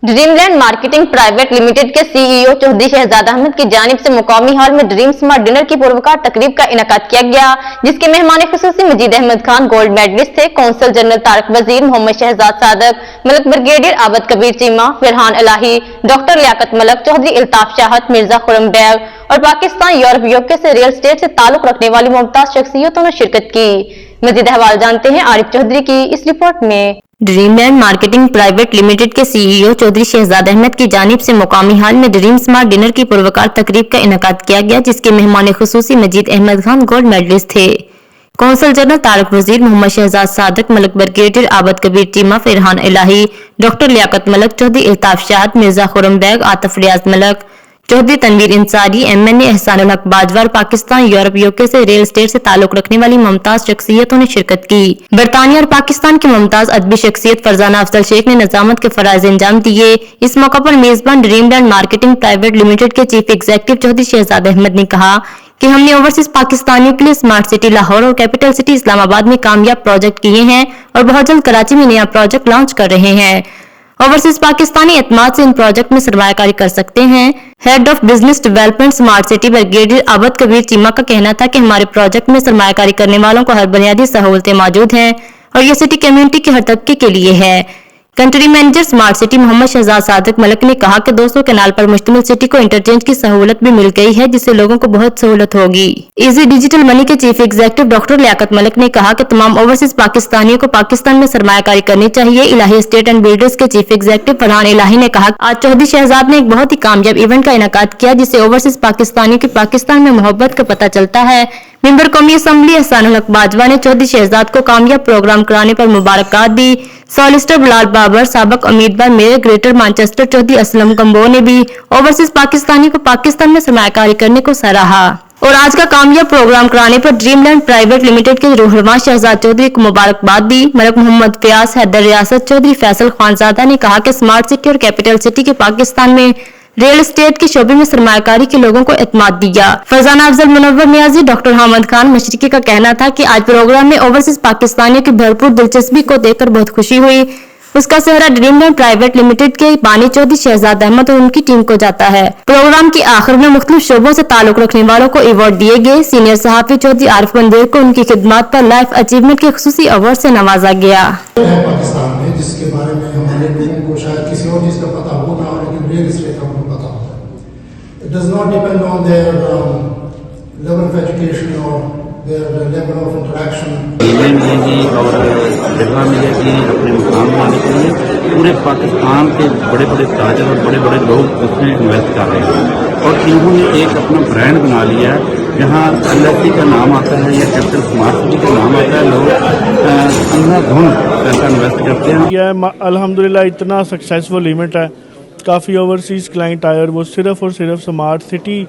Dream land marketing private limited के CEO Chaudhary Shahzad Ahmad की जानिब से मुकामी हॉल में ड्रीम स्मार्ट डिनर की पूर्वकार तकरीब का इनेकाद किया गया, जिसके मेहमान खुसूसी मजीद अहमद खान गोल्ड मेडलिस्ट थे, कौंसल जनरल तारक वजीर मोहम्मद शहजाद सादक, मलक ब्रिगेडियर आबद कबीर चीमा, फरहान इलाही, डॉक्टर लियाकत मलक, चौधरी इल्ताफ चाहत, मिर्जा खुरम बैग और पाकिस्तान यूरोप यूके से रियल एस्टेट से ताल्लुक रखने वाली मुमताज शख्सियतों ने शिरकत की। मजीद अहवाल जानते हैं आरिफ चौधरी की इस रिपोर्ट में। Dream land marketing private limited के सीईओ चौधरी शहजाद अहमद की जानिब से मुकामी हॉल में ड्रीम स्मार्ट डिनर की पूर्वकार तकरीब का इनेकाद किया गया, जिसके मेहमान खुसूसी मजीद अहमद खान गोल्ड मेडलिस्ट थे, कौंसल जनरल तारक वजीर मोहम्मद शहजाद सादक, मलक ब्रिगेडियर आबद कबीर चीमा, फरहान इलाही, डॉक्टर लियाकत मलक, चौधरी इल्ताफ शाहत, मिर्जा खुरम बैग, आतिफ रियाज मलक, चौधरी तनवीर इंसारी, एमएनए एहसानुल हक बाजवार, पाकिस्तान यूरोप यूके से रियल एस्टेट से ताल्लुक रखने वाली मुमताज शख्सियतों ने शिरकत की। बरतानिया और पाकिस्तान की मुमताज अदबी शख्सियत फरजाना अफजल शेख ने निजामत के फराइज अंजाम दिए। इस मौका पर मेजबान dream land marketing private limited के चीफ एग्जीक्यूटिव चौधरी शहजाद अहमद ने कहा कि हमने ओवरसीज पाकिस्तानियों के लिए स्मार्ट सिटी लाहौर और कैपिटल सिटी इस्लामाबाद में कामयाब प्रोजेक्ट किए हैं और बहुत जल्द कराची में नया प्रोजेक्ट लॉन्च कर रहे हैं। ओवरसीज पाकिस्तानी एतमाद से इन प्रोजेक्ट में सरमायाकारी कर सकते हैं। Head of business development smart city brigadier Abad Kabir Cheema का कहना था कि हमारे प्रोजेक्ट में सरमायाकारी करने वालों को हर बुनियादी सहूलतें मौजूद हैं और ये सिटी कम्युनिटी के हर तबके के लिए है। Country manager smart city Mohammad Shahzad Sadiq Malik ने कहा कि 200 कैनाल पर मुश्तमिल सिटी को इंटरचेंज की सहूलत भी मिल गई है, जिससे लोगों को बहुत सहूलत होगी। इजी डिजिटल मनी के chief executive doctor Liaquat Malik ने कहा कि तमाम ओवरसीज पाकिस्तानियों को पाकिस्तान में सरमायाकारी करनी चाहिए। इलाही एस्टेट एंड बिल्डर्स के चीफ एग्जीक्यूटिव फरहान इलाही ने कहा आज चौधरी शहजाद ने एक बहुत ही कामयाब इवेंट का इनेकाद किया, जिससे ओवरसीज पाकिस्तानियों की पाकिस्तान में मोहब्बत का पता चलता है। मेंबर कौमी असम्बली एहसानुल हक बाजवा ने चौधरी शहजाद को कामयाब प्रोग्राम कराने पर मुबारकबाद दी। सॉलिसिटर बिलाल बाबर, साबिक उम्मीदवार mayor Greater Manchester Chaudhry Aslam Gambo ने भी ओवरसीज पाकिस्तानी को पाकिस्तान में सरमायाकारी करने को सराहा और आज का कामयाब प्रोग्राम कराने पर ड्रीम लैंड प्राइवेट लिमिटेड के रूहरवान शहजाद चौधरी को मुबारकबाद दी। मलक मोहम्मद फयाज हैदर रियासत चौधरी फैसल खानजादा ने कहा कि स्मार्ट सिटी और कैपिटल सिटी के पाकिस्तान में रियल एस्टेट के शोबे में सरमायाकारी के लोगों को एतमाद दिया। फरजाना अफजल मुनव्वर नियाजी, डॉक्टर हामिद खान मशरिकी का कहना था कि आज प्रोग्राम में ओवरसीज पाकिस्तानियों की भरपूर दिलचस्पी को देखकर बहुत खुशी हुई। उसका सेहरा ड्रीम लैंड प्राइवेट लिमिटेड के बानी चौधरी शहजाद अहमद और उनकी टीम को जाता है। प्रोग्राम के आखिर में मुख्तलिफ शोबों से ताल्लुक रखने वालों को अवार्ड दिए गए। सीनियर सहाफी चौधरी आरिफ बनदेर को उनकी खिदमत पर लाइफ अचीवमेंट के खुसूसी अवार्ड से नवाजा गया। पाकिस्तान में जिसके बारे में हमारे लोगों को शायद किसी और चीज का पता हो ना हो, लेकिन रियल एस्टेट का उनको पता होता है। It does not depend on their level of education or their level of interaction. और जगह मिलेगी अपने मुकाम पाने के लिए। पूरे पाकिस्तान के बड़े बड़े ताजर और बड़े बड़े लोग उसमें इन्वेस्ट कर रहे हैं और इन्होंने एक अपना ब्रांड बना लिया है। जहाँ LSE का नाम आता है या कैपिटल स्मार्ट सिटी का नाम आता है, लोग अंधाधुंध पैसा इन्वेस्ट करते हैं। यह अल्हम्दुलिल्लाह इतना सक्सेसफुल इवेंट है, काफ़ी ओवरसीज़ क्लाइंट आए और वो सिर्फ और सिर्फ स्मार्ट सिटी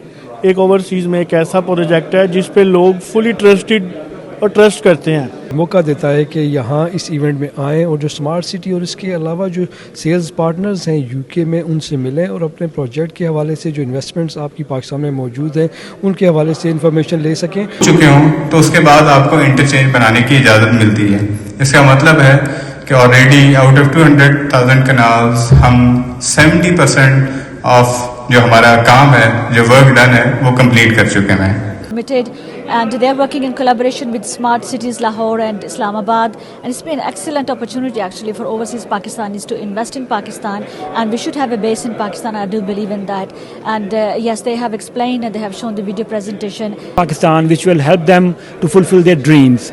एक ओवरसीज़ में एक ऐसा प्रोजेक्ट है जिस पे लोग फुली ट्रस्टेड और ट्रस्ट करते हैं। मौका देता है कि यहाँ इस इवेंट में आएँ और जो स्मार्ट सिटी और इसके अलावा जो सेल्स पार्टनर्स हैं यूके में उनसे मिलें और अपने प्रोजेक्ट के हवाले से जो इन्वेस्टमेंट्स आपकी पाकिस्तान में मौजूद हैं उनके हवाले से इंफॉर्मेशन ले सकें। चुके हों तो उसके बाद आपको इंटरचेंज बनाने की इजाज़त मिलती है। इसका मतलब है कि ऑलरेडी आउट ऑफ 200,000 कनाल्स हम 70% ऑफ जो हमारा काम है, जो वर्क डन है, वो कंप्लीट कर चुके हैं। And they are working in collaboration with Smart Cities Lahore and Islamabad, and it's been an excellent opportunity actually for overseas Pakistanis to invest in Pakistan, and we should have a base in Pakistan. I do believe in that, and yes, they have explained and they have shown the video presentation. Pakistan, which will help them to fulfill their dreams.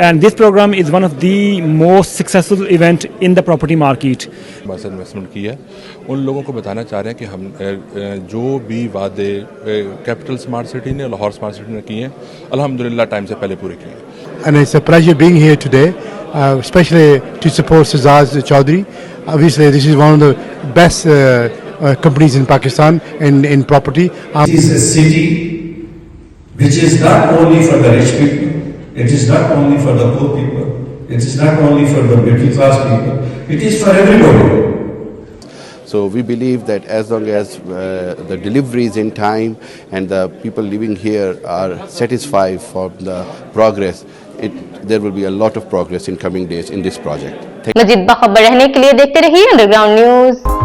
And this program is one of the most successful event in the property market. बस investment की है, उन लोगों को बताना चाह रहे हैं कि हम जो भी वादे कैपिटल स्मार्ट सिटी ने, लाहौर स्मार्ट सिटी ने किए हैं, अल्हम्दुलिल्लाह टाइम से पहले पूरे किए हैं। And it's a pleasure being here today, especially to support Shehzad Chaudhry. Obviously, this is one of the best companies in Pakistan in property. It is a city which is not only for the rich people. It is not only for the poor people. It is not only for the middle class people. It is for everybody. So we believe that as long as the delivery is in time and the people living here are satisfied for the progress, there will be a lot of progress in coming days in this project. मज़ीद बाखबर रहने के लिए देखते रहिए underground news.